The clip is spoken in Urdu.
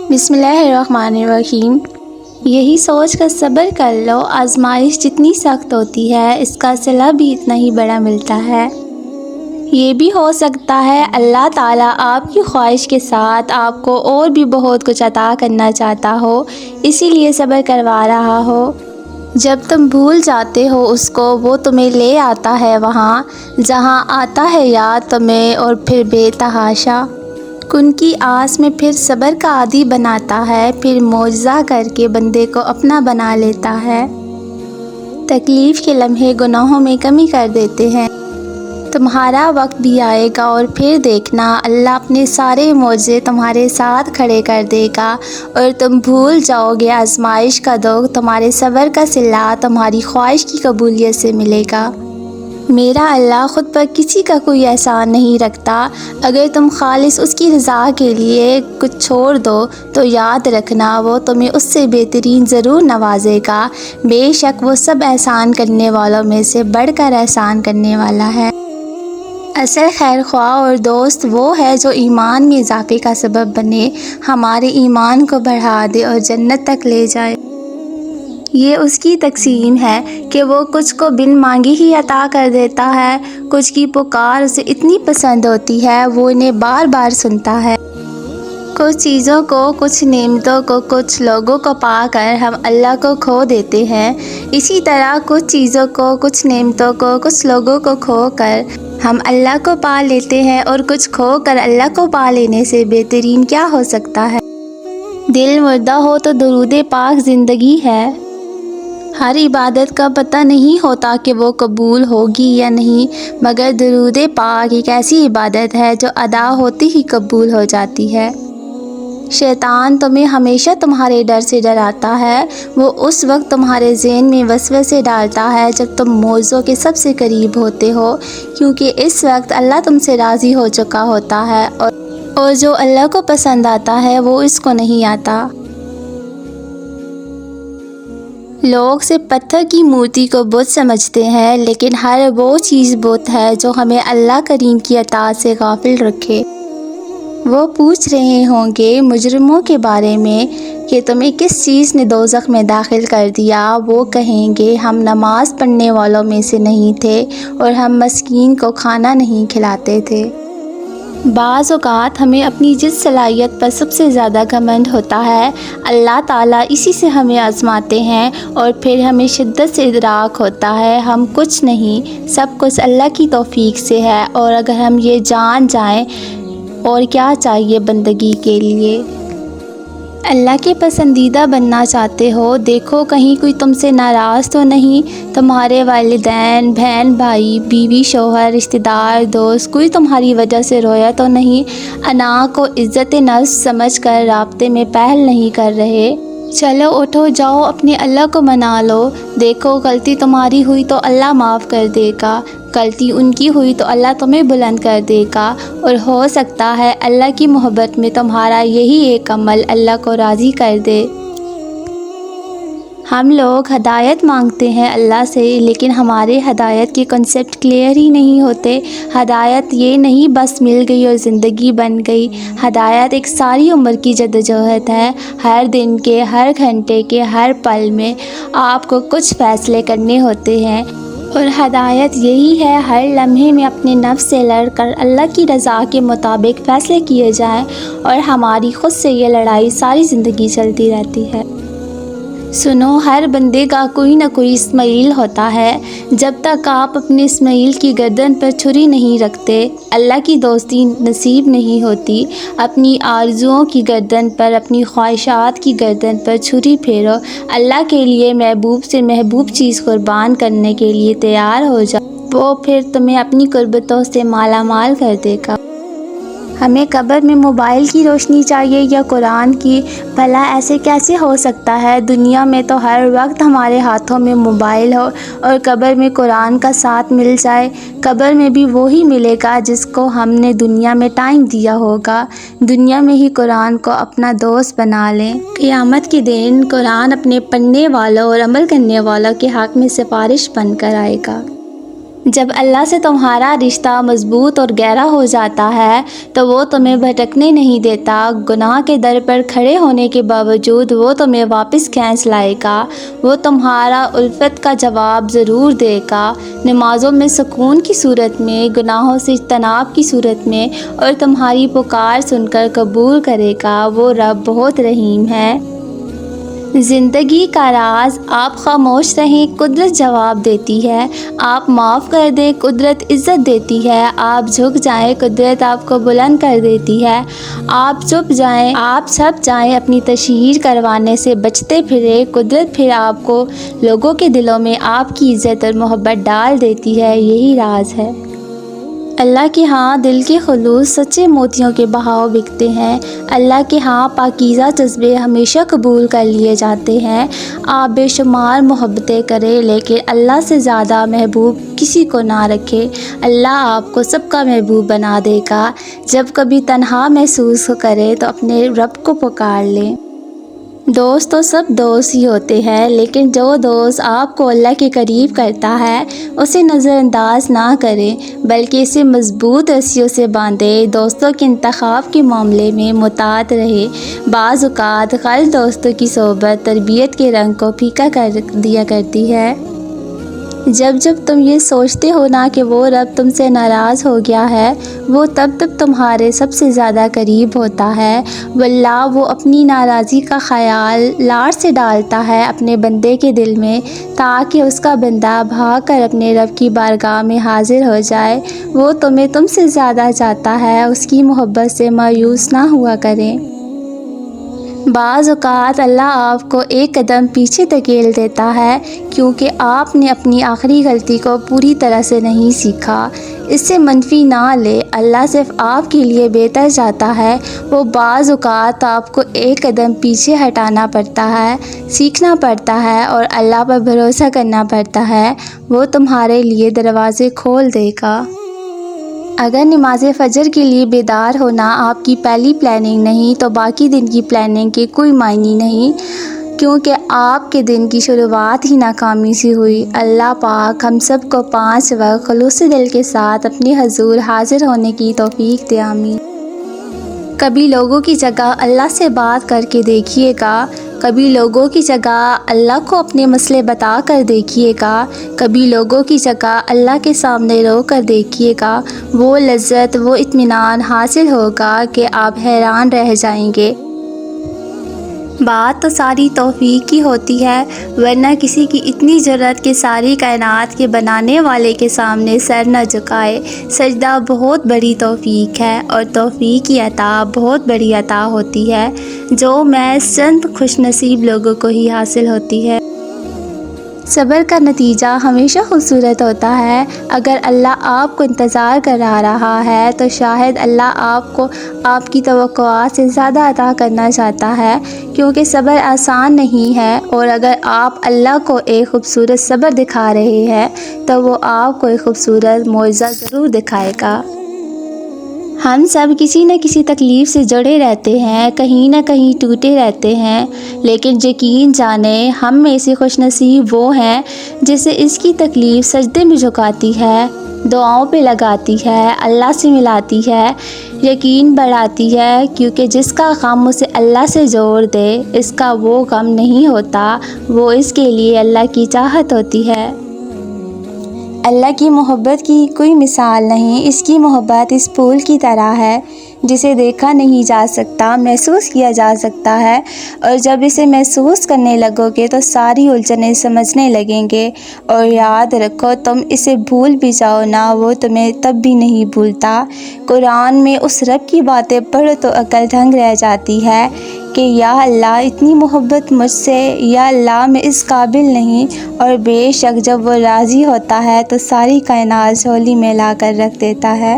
بسم اللہ الرحمن الرحیم۔ یہی سوچ کر صبر کر لو، آزمائش جتنی سخت ہوتی ہے اس کا صلہ بھی اتنا ہی بڑا ملتا ہے۔ یہ بھی ہو سکتا ہے اللہ تعالیٰ آپ کی خواہش کے ساتھ آپ کو اور بھی بہت کچھ عطا کرنا چاہتا ہو، اسی لیے صبر کروا رہا ہو۔ جب تم بھول جاتے ہو اس کو، وہ تمہیں لے آتا ہے وہاں جہاں آتا ہے یاد تمہیں، اور پھر بے تحاشا کن کی آس میں پھر صبر کا عادی بناتا ہے، پھر معجزہ کر کے بندے کو اپنا بنا لیتا ہے۔ تکلیف کے لمحے گناہوں میں کمی کر دیتے ہیں۔ تمہارا وقت بھی آئے گا اور پھر دیکھنا اللہ اپنے سارے معجزے تمہارے ساتھ کھڑے کر دے گا اور تم بھول جاؤ گے آزمائش کا دکھ، تمہارے صبر کا صلہ تمہاری خواہش کی قبولیت سے ملے گا۔ میرا اللہ خود پر کسی کا کوئی احسان نہیں رکھتا۔ اگر تم خالص اس کی رضا کے لیے کچھ چھوڑ دو تو یاد رکھنا وہ تمہیں اس سے بہترین ضرور نوازے گا۔ بے شک وہ سب احسان کرنے والوں میں سے بڑھ کر احسان کرنے والا ہے۔ اصل خیر خواہ اور دوست وہ ہے جو ایمان میں اضافے کا سبب بنے، ہمارے ایمان کو بڑھا دے اور جنت تک لے جائے۔ یہ اس کی تقسیم ہے کہ وہ کچھ کو بن مانگے ہی عطا کر دیتا ہے، کچھ کی پکار اسے اتنی پسند ہوتی ہے وہ انہیں بار بار سنتا ہے۔ کچھ چیزوں کو، کچھ نعمتوں کو، کچھ لوگوں کو پا کر ہم اللہ کو کھو دیتے ہیں، اسی طرح کچھ چیزوں کو، کچھ نعمتوں کو، کچھ لوگوں کو کھو کر ہم اللہ کو پا لیتے ہیں، اور کچھ کھو کر اللہ کو پا لینے سے بہترین کیا ہو سکتا ہے؟ دل مردہ ہو تو درود پاک زندگی ہے۔ ہر عبادت کا پتہ نہیں ہوتا کہ وہ قبول ہوگی یا نہیں، مگر درود پاک ایک ایسی عبادت ہے جو ادا ہوتی ہی قبول ہو جاتی ہے۔ شیطان تمہیں ہمیشہ تمہارے ڈر سے ڈراتا ہے، وہ اس وقت تمہارے ذہن میں وسوسے ڈالتا ہے جب تم معجزوں کے سب سے قریب ہوتے ہو، کیونکہ اس وقت اللہ تم سے راضی ہو چکا ہوتا ہے، اور جو اللہ کو پسند آتا ہے وہ اس کو نہیں آتا۔ لوگ صرف پتھر کی مورتی کو بت سمجھتے ہیں، لیکن ہر وہ چیز بت ہے جو ہمیں اللہ کریم کی اطاعت سے غافل رکھے۔ وہ پوچھ رہے ہوں گے مجرموں کے بارے میں کہ تمہیں کس چیز نے دوزخ میں داخل کر دیا؟ وہ کہیں گے ہم نماز پڑھنے والوں میں سے نہیں تھے اور ہم مسکین کو کھانا نہیں کھلاتے تھے۔ بعض اوقات ہمیں اپنی جس صلاحیت پر سب سے زیادہ گھمنڈ ہوتا ہے، اللہ تعالیٰ اسی سے ہمیں آزماتے ہیں، اور پھر ہمیں شدت سے ادراک ہوتا ہے ہم کچھ نہیں، سب کچھ اللہ کی توفیق سے ہے، اور اگر ہم یہ جان جائیں اور کیا چاہیے بندگی کے لیے۔ اللہ کے پسندیدہ بننا چاہتے ہو، دیکھو کہیں کوئی تم سے ناراض تو نہیں، تمہارے والدین، بہن بھائی، بیوی شوہر، رشتہ دار، دوست، کوئی تمہاری وجہ سے رویا تو نہیں، انا کو عزت نفس سمجھ کر رابطے میں پہل نہیں کر رہے۔ چلو اٹھو، جاؤ اپنے اللہ کو منا لو، دیکھو غلطی تمہاری ہوئی تو اللہ معاف کر دے گا، غلطی ان کی ہوئی تو اللہ تمہیں بلند کر دے گا، اور ہو سکتا ہے اللہ کی محبت میں تمہارا یہی ایک عمل اللہ کو راضی کر دے۔ ہم لوگ ہدایت مانگتے ہیں اللہ سے، لیکن ہمارے ہدایت کے کنسیپٹ کلیئر ہی نہیں ہوتے۔ ہدایت یہ نہیں بس مل گئی اور زندگی بن گئی، ہدایت ایک ساری عمر کی جدوجہد ہے۔ ہر دن کے، ہر گھنٹے کے، ہر پل میں آپ کو کچھ فیصلے کرنے ہوتے ہیں، اور ہدایت یہی ہے ہر لمحے میں اپنے نفس سے لڑ کر اللہ کی رضا کے مطابق فیصلے کیے جائیں، اور ہماری خود سے یہ لڑائی ساری زندگی چلتی رہتی ہے۔ سنو، ہر بندے کا کوئی نہ کوئی اسماعیل ہوتا ہے۔ جب تک آپ اپنے اسماعیل کی گردن پر چھری نہیں رکھتے، اللہ کی دوستی نصیب نہیں ہوتی۔ اپنی آرزوؤں کی گردن پر، اپنی خواہشات کی گردن پر چھری پھیرو، اللہ کے لیے محبوب سے محبوب چیز قربان کرنے کے لیے تیار ہو جاؤ، وہ پھر تمہیں اپنی قربتوں سے مالا مال کر دے گا۔ ہمیں قبر میں موبائل کی روشنی چاہیے یا قرآن کی؟ بھلا ایسے کیسے ہو سکتا ہے؟ دنیا میں تو ہر وقت ہمارے ہاتھوں میں موبائل ہو اور قبر میں قرآن کا ساتھ مل جائے۔ قبر میں بھی وہی ملے گا جس کو ہم نے دنیا میں ٹائم دیا ہوگا۔ دنیا میں ہی قرآن کو اپنا دوست بنا لیں۔ قیامت کے دن قرآن اپنے پڑھنے والوں اور عمل کرنے والوں کے حق میں سفارش بن کر آئے گا۔ جب اللہ سے تمہارا رشتہ مضبوط اور گہرا ہو جاتا ہے تو وہ تمہیں بھٹکنے نہیں دیتا، گناہ کے در پر کھڑے ہونے کے باوجود وہ تمہیں واپس کھینچ لائے گا، وہ تمہارا الفت کا جواب ضرور دے گا، نمازوں میں سکون کی صورت میں، گناہوں سے اجتناب کی صورت میں، اور تمہاری پکار سن کر قبول کرے گا۔ وہ رب بہت رحیم ہے۔ زندگی کا راز، آپ خاموش رہیں، قدرت جواب دیتی ہے، آپ معاف کر دیں، قدرت عزت دیتی ہے، آپ جھک جائیں، قدرت آپ کو بلند کر دیتی ہے، آپ چھپ جائیں اپنی تشہیر کروانے سے بچتے پھرے، قدرت پھر آپ کو لوگوں کے دلوں میں آپ کی عزت اور محبت ڈال دیتی ہے۔ یہی راز ہے۔ اللہ کے ہاں دل کے خلوص سچے موتیوں کے بہاؤ بکتے ہیں، اللہ کے ہاں پاکیزہ جذبے ہمیشہ قبول کر لیے جاتے ہیں۔ آپ بے شمار محبتیں کریں لیکن اللہ سے زیادہ محبوب کسی کو نہ رکھے، اللہ آپ کو سب کا محبوب بنا دے گا۔ جب کبھی تنہا محسوس کریں تو اپنے رب کو پکار لیں۔ دوست تو سب دوست ہی ہوتے ہیں، لیکن جو دوست آپ کو اللہ کے قریب کرتا ہے اسے نظر انداز نہ کریں بلکہ اسے مضبوط رسیوں سے باندھیں۔ دوستوں کے انتخاب کے معاملے میں محتاط رہیں، بعض اوقات غلط دوستوں کی صحبت تربیت کے رنگ کو پھیکا کر دیا کرتی ہے۔ جب تم یہ سوچتے ہو نا کہ وہ رب تم سے ناراض ہو گیا ہے، وہ تب تمہارے سب سے زیادہ قریب ہوتا ہے۔ واللہ وہ اپنی ناراضی کا خیال لاڑ سے ڈالتا ہے اپنے بندے کے دل میں تاکہ اس کا بندہ بھاگ کر اپنے رب کی بارگاہ میں حاضر ہو جائے۔ وہ تمہیں تم سے زیادہ چاہتا ہے، اس کی محبت سے مایوس نہ ہوا کریں۔ بعض اوقات اللہ آپ کو ایک قدم پیچھے دھکیل دیتا ہے کیونکہ آپ نے اپنی آخری غلطی کو پوری طرح سے نہیں سیکھا۔ اس سے منفی نہ لے، اللہ صرف آپ کے لیے بہتر چاہتا ہے۔ وہ بعض اوقات آپ کو ایک قدم پیچھے ہٹانا پڑتا ہے، سیکھنا پڑتا ہے اور اللہ پر بھروسہ کرنا پڑتا ہے، وہ تمہارے لیے دروازے کھول دے گا۔ اگر نماز فجر کے لیے بیدار ہونا آپ کی پہلی پلاننگ نہیں تو باقی دن کی پلاننگ کے کوئی معنی نہیں، کیونکہ آپ کے دن کی شروعات ہی ناکامی سے ہوئی۔ اللہ پاک ہم سب کو 5 وقت خلوص دل کے ساتھ اپنے حضور حاضر ہونے کی توفیق دے، آمین۔ کبھی لوگوں کی جگہ اللہ سے بات کر کے دیکھیے گا، کبھی لوگوں کی جگہ اللہ کو اپنے مسئلے بتا کر دیکھیے گا، کبھی لوگوں کی جگہ اللہ کے سامنے رو کر دیکھیے گا، وہ لذت، وہ اطمینان حاصل ہوگا کہ آپ حیران رہ جائیں گے۔ بات تو ساری توفیق کی ہوتی ہے، ورنہ کسی کی اتنی جرأت کہ ساری کائنات کے بنانے والے کے سامنے سر نہ جھکائے۔ سجدہ بہت بڑی توفیق ہے اور توفیق کی عطا بہت بڑی عطا ہوتی ہے جو محض چند خوش نصیب لوگوں کو ہی حاصل ہوتی ہے۔ صبر کا نتیجہ ہمیشہ خوبصورت ہوتا ہے۔ اگر اللہ آپ کو انتظار کرا رہا ہے تو شاید اللہ آپ کو آپ کی توقعات سے زیادہ عطا کرنا چاہتا ہے، کیونکہ صبر آسان نہیں ہے، اور اگر آپ اللہ کو ایک خوبصورت صبر دکھا رہے ہیں تو وہ آپ کو ایک خوبصورت معجزہ ضرور دکھائے گا۔ ہم سب کسی نہ کسی تکلیف سے جڑے رہتے ہیں، کہیں نہ کہیں ٹوٹے رہتے ہیں، لیکن یقین جانیں ہم میں سے خوش نصیب وہ ہیں جسے اس کی تکلیف سجدے میں جھکاتی ہے، دعاؤں پہ لگاتی ہے، اللہ سے ملاتی ہے، یقین بڑھاتی ہے، کیونکہ جس کا غم اسے اللہ سے جوڑ دے اس کا وہ غم نہیں ہوتا، وہ اس کے لیے اللہ کی چاہت ہوتی ہے۔ اللہ کی محبت کی کوئی مثال نہیں، اس کی محبت اس پھول کی طرح ہے جسے دیکھا نہیں جا سکتا، محسوس کیا جا سکتا ہے، اور جب اسے محسوس کرنے لگو گے تو ساری الجھنیں سمجھنے لگیں گے۔ اور یاد رکھو تم اسے بھول بھی جاؤ نا، وہ تمہیں تب بھی نہیں بھولتا۔ قرآن میں اس رب کی باتیں پڑھو تو عقل دنگ رہ جاتی ہے کہ یا اللہ اتنی محبت مجھ سے، یا اللہ میں اس قابل نہیں، اور بے شک جب وہ راضی ہوتا ہے تو ساری کائنات جھولی میں لا کر رکھ دیتا ہے۔